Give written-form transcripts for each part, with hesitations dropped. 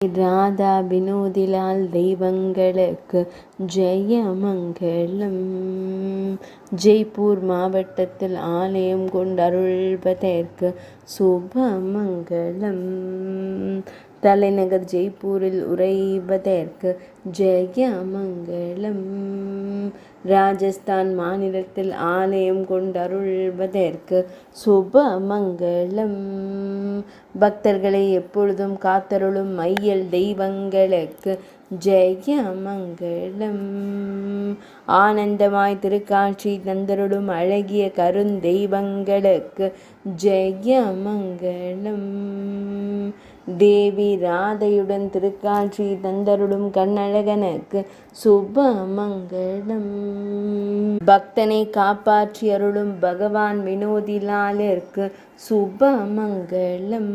ராதா வினோதிலால் தெய்வங்களுக்கு ஜெயமங்கலம். ஜெய்ப்பூர் மாவட்டத்தில் ஆலயம் கொண்டருள்வதற்கு சுபமங்கலம். தலைநகர் ஜெய்ப்பூரில் உறைவதற்கு ஜெயமங்கலம். ராஜஸ்தான் மாநிலத்தில் ஆலயம் கொண்டருள்வதற்கு சுபமங்கலம். பக்தர்களை எப்பொழுதும் காத்தருளும் மையல் தெய்வங்களுக்கு ஜெயமங்கலம். ஆனந்தமாய் திருக்காட்சி தந்தருளும் அழகிய கருந்தெய்வங்களுக்கு ஜெயமங்கலம். தேவி ராதையுடன் திருக்காட்சி தந்தருளும் கண்ணழகனுக்கு சுபமங்கலம். பக்தனை காப்பாற்றி அருளும் பகவான் வினோதிலாலிற்கு சுபமங்கலம்.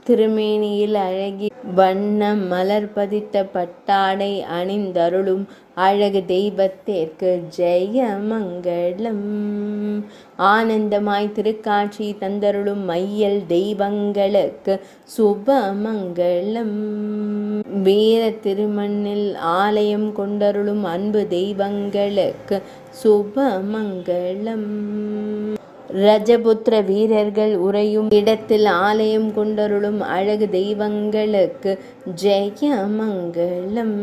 திருமேனியில் அழகி வண்ண மலர் பதித்த பட்டாடை அணிந்தருளும் அழகு தெய்வத்திற்கு ஜெயமங்கலம். ஆனந்தமாய் திருக்காட்சி தந்தருளும் மையல் தெய்வங்களுக்கு சுபமங்கலம். வீர திருமண்ணில் ஆலயம் கொண்டருளும் அன்பு தெய்வங்களுக்கு சுபமங்கலம். ரஜபுத்திர வீரர்கள் உறையும் இடத்தில் ஆலயம் கொண்டருளும் அழகு தெய்வங்களுக்கு ஜெயமங்கலம்.